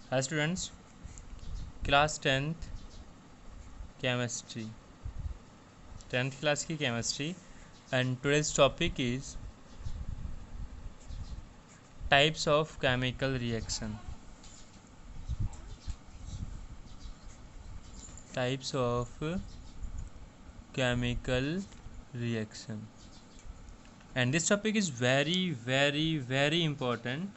Hi students, class 10th chemistry, 10th class की chemistry and today's topic is types of chemical reaction. Types of chemical reaction. And this topic is very important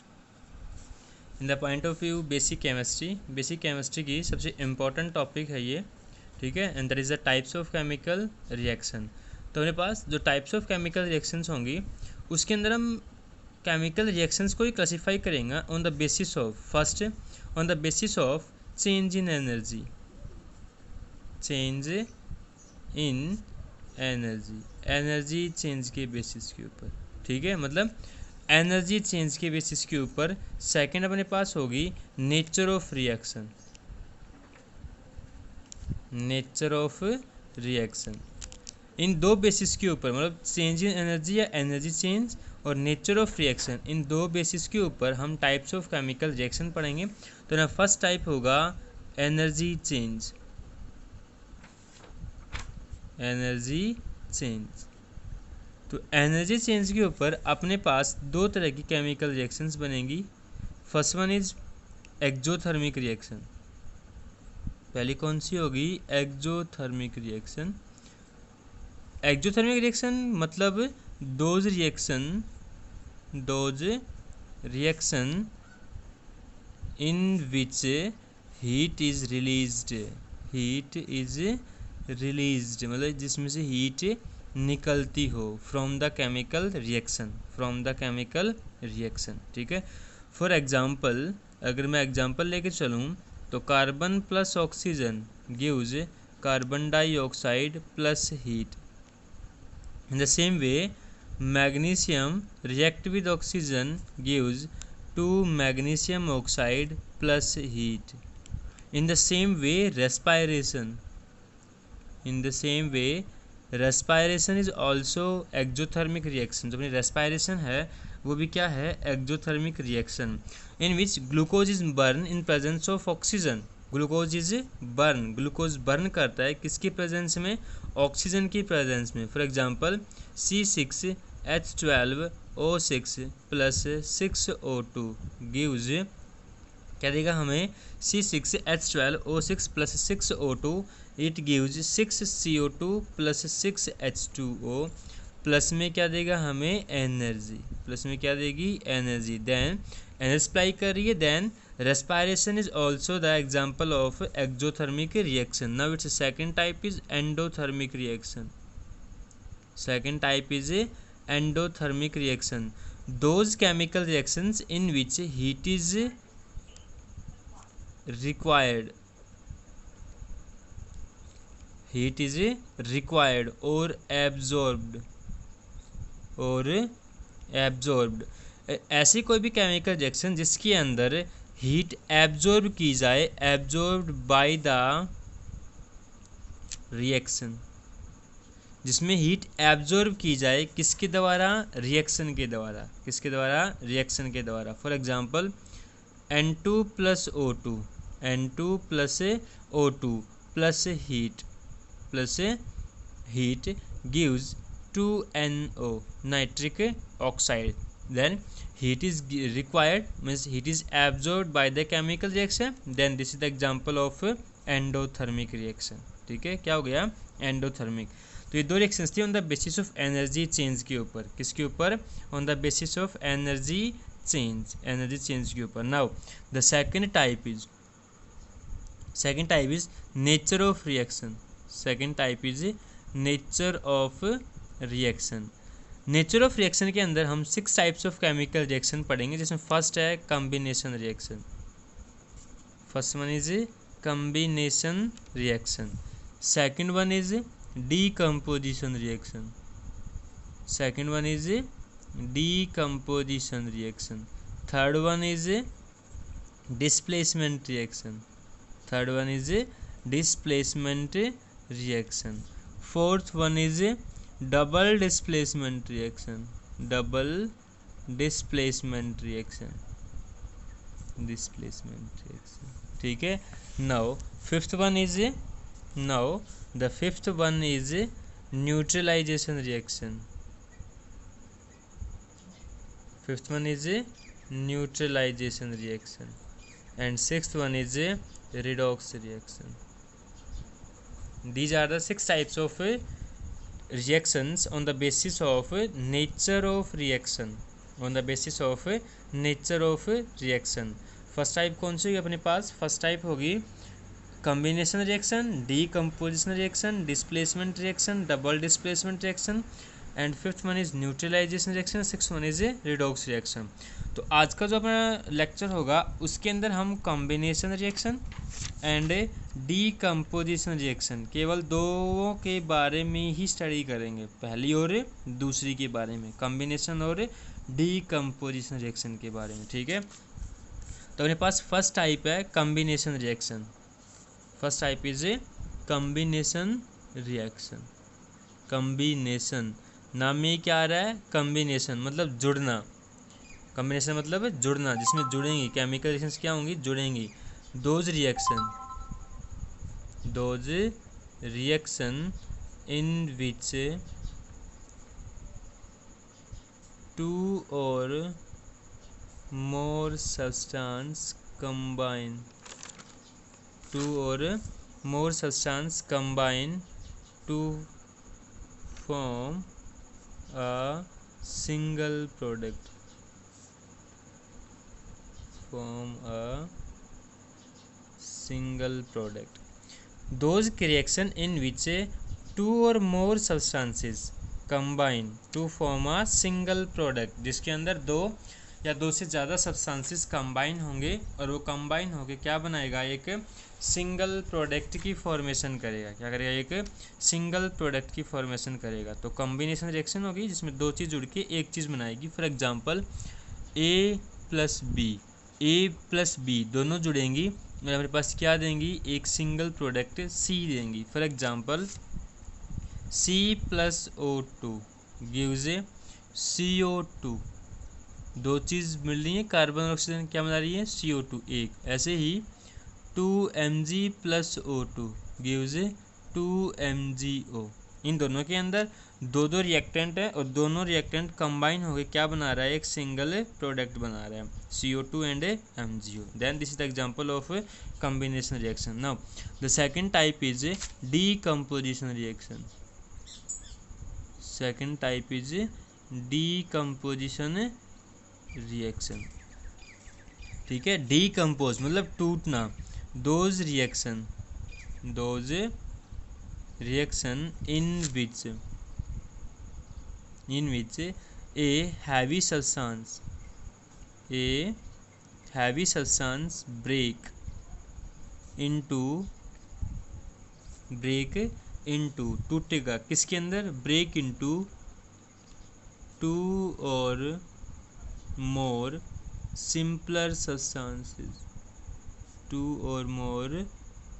in the point of view basic chemistry. Basic chemistry की सबसे important topic है ये, ठीक है. And that is the types of chemical reaction. तो अपने पास जो types of chemical reactions होंगी उसके अंदर हम केमिकल रिएक्शंस को ही क्लासीफाई करेंगे on the basis of first on the basis of change in energy. Change in energy change के बेसिस के ऊपर, ठीक है. मतलब एनर्जी चेंज के बेसिस के ऊपर. सेकंड अपने पास होगी nature of reaction. Nature of reaction in दो बेसिस के ऊपर, मतलब चेंज इन एनर्जी या एनर्जी चेंज और नेचर ऑफ रिएक्शन, इन दो बेसिस के ऊपर हम टाइप्स ऑफ केमिकल रिएक्शन पढ़ेंगे. तो ना फर्स्ट टाइप होगा एनर्जी चेंज. Energy change. तो एनर्जी चेंज के ऊपर अपने पास दो तरह की केमिकल रिएक्शंस बनेंगी. First one is exothermic reaction. पहली कौन सी होगी? Exothermic reaction. एक्जोथर्मिक रिएक्शन मतलब those reaction in which heat is released. Heat is released मतलब जिसमें से हीट निकलती हो फ्रॉम द केमिकल रिएक्शन. ठीक है. फॉर एग्जांपल अगर मैं एग्जांपल लेके चलूँ तो carbon plus oxygen gives carbon dioxide plus heat. In the same way magnesium react with oxygen gives 2 magnesium oxide plus heat. In the same way respiration is also exothermic reaction. जो अपनी respiration है वो भी क्या है? Exothermic reaction. In which glucose is burn in presence of oxygen. Glucose burn करता है किसकी प्रेजेंस में? ऑक्सीजन की प्रेजेंस में. For example C6H12O6 plus 6O2 gives क्या देगा हमें? C6H12O6 plus 6O2 it gives 6CO2 plus 6H2O. Plus में क्या देगा हमें? एनर्जी. प्लस में क्या देगी? एनर्जी. देन एनर्जी सप्लाई कर रही है. Then respiration is also the example of exothermic reaction. Now its second type is endothermic reaction. Endothermic reaction. Those chemical reactions in which heat is required or absorbed. ऐसी कोई भी chemical reaction जिसके अंदर heat absorb की जाए, absorbed by the reaction. जिसमें heat absorb की जाए किसके द्वारा? रिएक्शन के द्वारा. किसके द्वारा? रिएक्शन के द्वारा. For example N2 plus O2 plus heat gives 2NO nitric oxide. Then heat is required means heat is absorbed by the chemical reaction. Then this is the example of endothermic reaction. ठीक है. क्या हो गया? Endothermic. तो ये दो reactions थी on the basis of energy change के ऊपर. किसके ऊपर? On the basis of energy change के ऊपर. Now the second type is nature of reaction. Nature of reaction के अंदर हम 6 टाइप्स ऑफ केमिकल रिएक्शन पढ़ेंगे. जिसमें फर्स्ट है combination reaction. First one is combination reaction. Second one is decomposition reaction. Third one is displacement reaction. Fourth one is double displacement reaction. Displacement reaction, ठीक है। Now fifth one is, now the fifth one is neutralisation reaction. Fifth one is neutralisation reaction and sixth one is a redox reaction. These are the 6 types of reactions on the basis of nature of reaction, on the basis of nature of reaction. First type कौन सी होगी अपने पास? First type होगी combination reaction, decomposition reaction, displacement reaction, double displacement reaction, and fifth one is neutralisation reaction, six one is redox reaction. तो आज का जो अपना लेक्चर होगा उसके अंदर हम combination reaction and decomposition reaction केवल दो के बारे में ही स्टडी करेंगे, पहली और दूसरी के बारे में, कॉम्बिनेशन और डीकम्पोजिशन रिएक्शन के बारे में, ठीक है। तो अपने पास फर्स्ट टाइप है combination reaction. First type is a combination reaction. Combination नाम में क्या आ रहा है? कॉम्बिनेशन मतलब जुड़ना, कॉम्बिनेशन मतलब जुड़ना, जिसमें जुड़ेंगी केमिकल रिएक्शंस, क्या होंगी? जुड़ेंगी। Those reaction in which two और मोर सब्सटेंस कंबाइन, टू और more substance combine to form a single product, form a single product. Those reaction in which two or more substances combine to form a single product, जिसके अंदर दो या दो से ज़्यादा substances combine होंगे और वो कंबाइन होके क्या बनाएगा? एक सिंगल प्रोडक्ट की फॉर्मेशन करेगा। क्या करेगा? एक सिंगल प्रोडक्ट की फॉर्मेशन करेगा। तो कॉम्बिनेशन रिएक्शन होगी जिसमें दो चीज़ जुड़ के एक चीज़ बनाएगी। For example A plus B दोनों जुड़ेंगी और हमारे पास क्या देंगी? एक सिंगल प्रोडक्ट सी देंगी। For example C+O2 gives A CO2, दो चीज़ मिल रही है, कार्बन और ऑक्सीजन क्या बना रही है? CO2 एक। ऐसे ही 2Mg+O2 गिव्स 2MgO। इन दोनों के अंदर दो दो रिएक्टेंट है और दोनों रिएक्टेंट कंबाइन होकर क्या बना रहा है? एक सिंगल प्रोडक्ट बना रहा है, CO2 एंड MgO। Then this is the example of combination reaction. Now the second type is decomposition reaction. Second type is decomposition reaction, ठीक है। डीकम्पोज मतलब टूटना। Those reaction in which a heavy substance break into टूटेगा किसके अंदर? Break into two और more simpler substances, to और more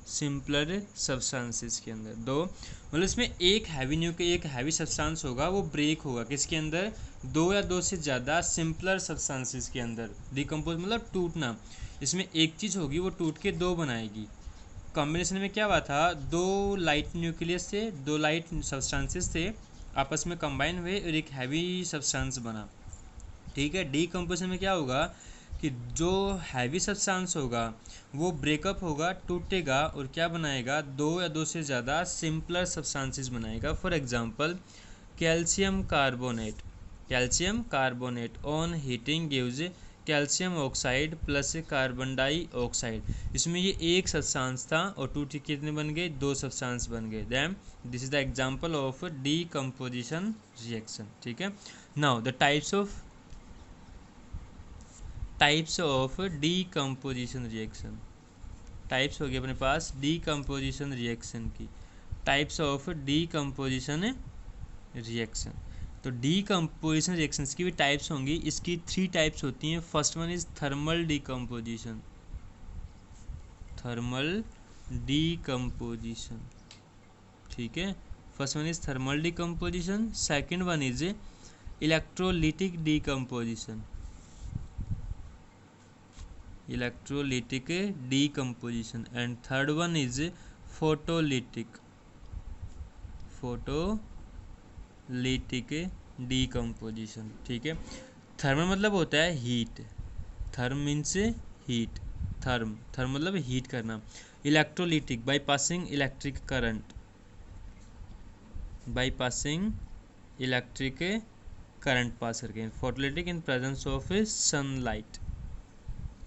simpler substances के अंदर। दो मतलब इसमें एक हैवी एक हैवी सब्सटेंस होगा, वो ब्रेक होगा किसके अंदर? दो या दो से ज़्यादा सिंपलर सब्सटेंसेस के अंदर। डिकम्पोज मतलब टूटना। इसमें एक चीज़ होगी वो टूट के दो बनाएगी। कॉम्बिनेशन में क्या हुआ था? दो लाइट न्यूक्लियस थे, दो लाइट सब्सटेंसेस थे, आपस में कंबाइन हुए और एक हैवी सब्सटेंस बना, ठीक है। डीकम्पोजिशन में क्या होगा कि जो हैवी सब्सटेंस होगा वो ब्रेकअप होगा, टूटेगा और क्या बनाएगा? दो या दो से ज़्यादा सिंपलर सब्सटेंसेस बनाएगा। For example calcium carbonate on heating gives calcium oxide plus carbon dioxide. इसमें ये एक सब्सटेंस था और टू कितने बन गए? दो सब्सटेंस बन गए। Then this is the example of decomposition reaction, ठीक है। Now the types of decomposition reaction. Types हो गए अपने पास डीकम्पोजिशन रिएक्शन की। टाइप्स ऑफ डीकम्पोजिशन रिएक्शन, तो डीकम्पोजिशन रिएक्शंस की भी टाइप्स होंगी। इसकी 3 टाइप्स होती हैं। First one is thermal decomposition, ठीक है। First one is thermal decomposition. Second one is electrolytic decomposition, electrolytic decomposition, and third one is photolytic decomposition. ठीक है, थर्मल मतलब होता है heat, therm means heat, therm मतलब हीट करना. Electrolytic by passing electric current, by passing electric current pass करके. Photolytic in presence of sunlight,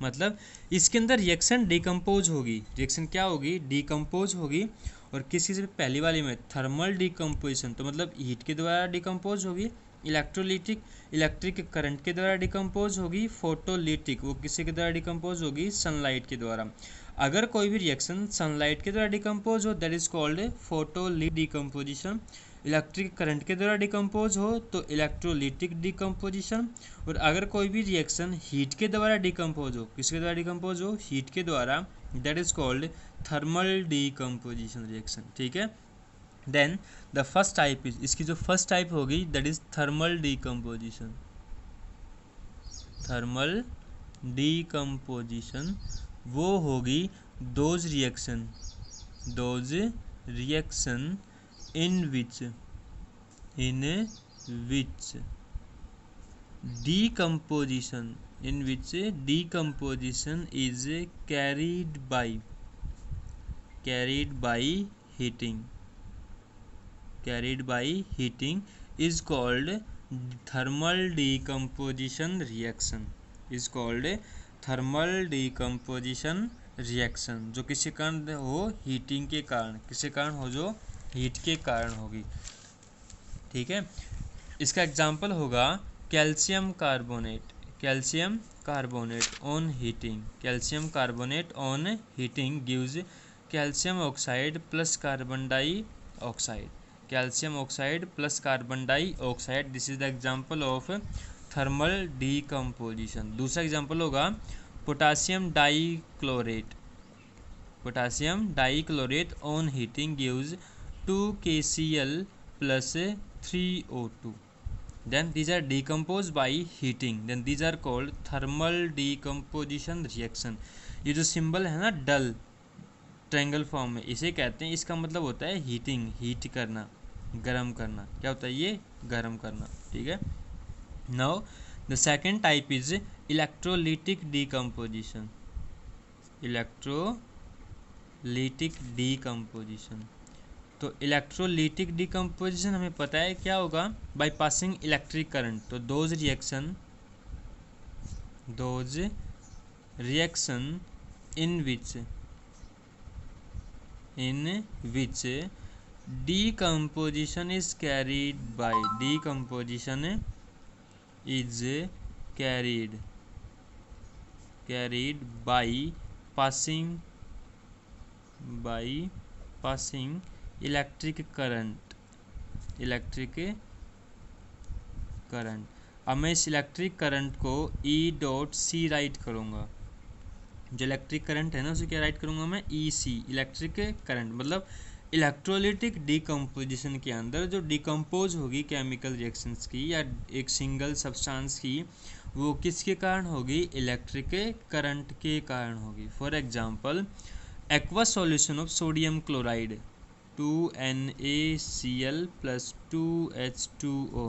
मतलब इसके अंदर रिएक्शन डिकम्पोज होगी. रिएक्शन क्या होगी? डिकम्पोज होगी. और किसी से पहली वाली में थर्मल डिकम्पोजिशन, तो मतलब हीट के द्वारा डिकम्पोज होगी. इलेक्ट्रोलिटिक इलेक्ट्रिक करंट के द्वारा डिकम्पोज होगी. फोटोलिटिक वो किसी के द्वारा डिकम्पोज होगी? सनलाइट के द्वारा. अगर कोई भी रिएक्शन सनलाइट के द्वारा डिकम्पोज हो that is called photolytic decomposition. Electric current के द्वारा डिकम्पोज हो तो इलेक्ट्रोलिटिक डिकम्पोजिशन. और अगर कोई भी रिएक्शन हीट के द्वारा डिकम्पोज हो, किसके द्वारा डिकम्पोज हो? हीट के द्वारा, that is called thermal decomposition reaction. ठीक है. Then the first type is, इसकी जो फर्स्ट टाइप होगी that is thermal decomposition. Thermal decomposition वो होगी those reaction in which decomposition is carried by heating is called thermal decomposition reaction. जो किसी कारण हो हीटिंग के कारण, किसी कारण हो जो हीट के कारण होगी. ठीक है. इसका एग्जाम्पल होगा calcium carbonate on heating gives calcium oxide plus carbon dioxide. This is the example of thermal decomposition. दूसरा एग्जाम्पल होगा potassium dichlorate on heating gives 2 KCl plus 3O2. Then these are decomposed by heating. Then these are called thermal decomposition reaction. ये जो symbol है ना डल triangle form में, इसे कहते हैं, इसका मतलब होता है हीटिंग, हीट करना, गर्म करना. क्या होता है ये? गर्म करना. ठीक है. Now the second type is electrolytic decomposition. तो इलेक्ट्रोलिटिक डिकम्पोजिशन हमें पता है क्या होगा? By passing electric current. तो those reaction in which decomposition is carried by passing electric current. अब मैं इस इलेक्ट्रिक करंट को E.C राइट करूँगा. जो इलेक्ट्रिक करंट है ना उसे क्या राइट करूँगा मैं? EC, electric current. मतलब इलेक्ट्रोलिटिक डिकम्पोजिशन के अंदर जो डिकम्पोज होगी केमिकल रिएक्शंस की या एक सिंगल सब्सटेंस की, वो किसके कारण होगी? इलेक्ट्रिक करंट के कारण होगी. For example aqua solution of sodium chloride 2NaCl plus 2H2O.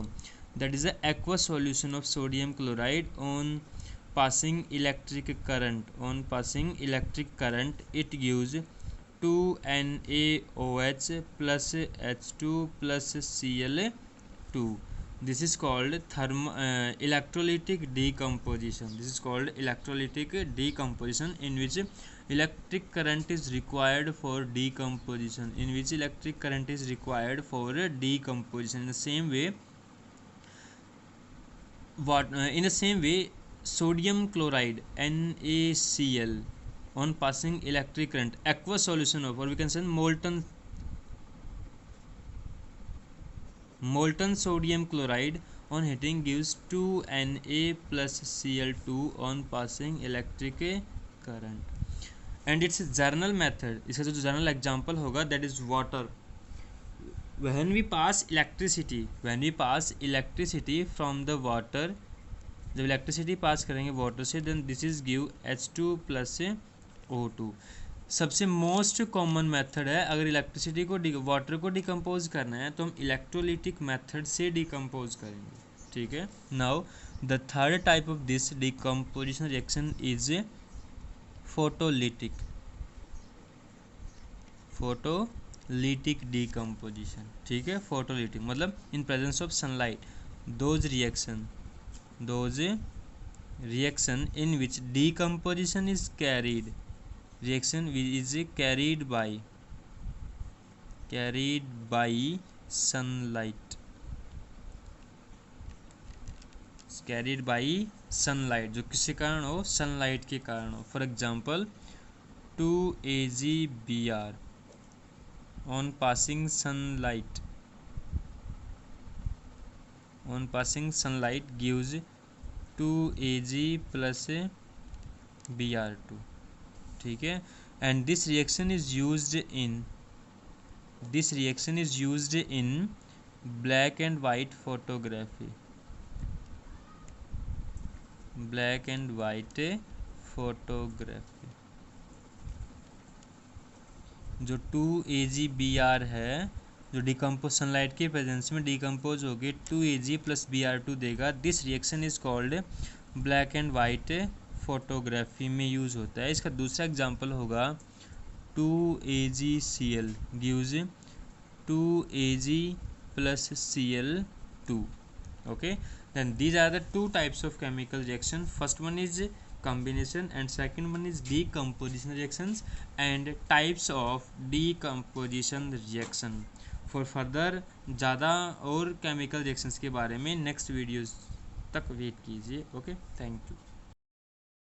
That is the aqueous solution of sodium chloride. On passing electric current, it gives 2NaOH plus H2 plus Cl2. This is called electrolytic decomposition. In which electric current is required for decomposition. In the same way, sodium chloride NaCl on passing electric current, aqueous solution of, or we can say molten sodium chloride on heating gives 2Na plus Cl2 on passing electric current. And its journal method, इसका जो journal example होगा that is water. When we pass electricity from the water जब electricity pass करेंगे water से then this is give H2 plus O2। सबसे most common method है, अगर electricity को वाटर को डिकम्पोज करना है तो हम इलेक्ट्रोलिटिक मेथड से डिकम्पोज करेंगे, ठीक है। Now the third type of this decomposition reaction is photolytic decomposition, ठीक है। फोटोलिटिक मतलब इन presence of sunlight those reaction in which decomposition is carried sunlight जो किसी कारण हो, सनलाइट के कारण हो। For example 2AgBr on passing sunlight gives 2Ag plus Br2, ठीक है। And this reaction is used in black and white photography, जो 2AgBr है जो डिकम्पोज सनलाइट के प्रेजेंस में डिकम्पोज होगी 2Ag प्लस Br2 देगा। This reaction is called black and white photography में यूज़ होता है। इसका दूसरा एग्जांपल होगा 2AgCl gives 2Ag plus Cl2, okay। Then these are the two types of chemical reaction. First one is combination and second one is decomposition reactions and types of decomposition reaction. For further ज़्यादा और chemical reactions के बारे में next videos तक wait कीजिए। Okay, thank you.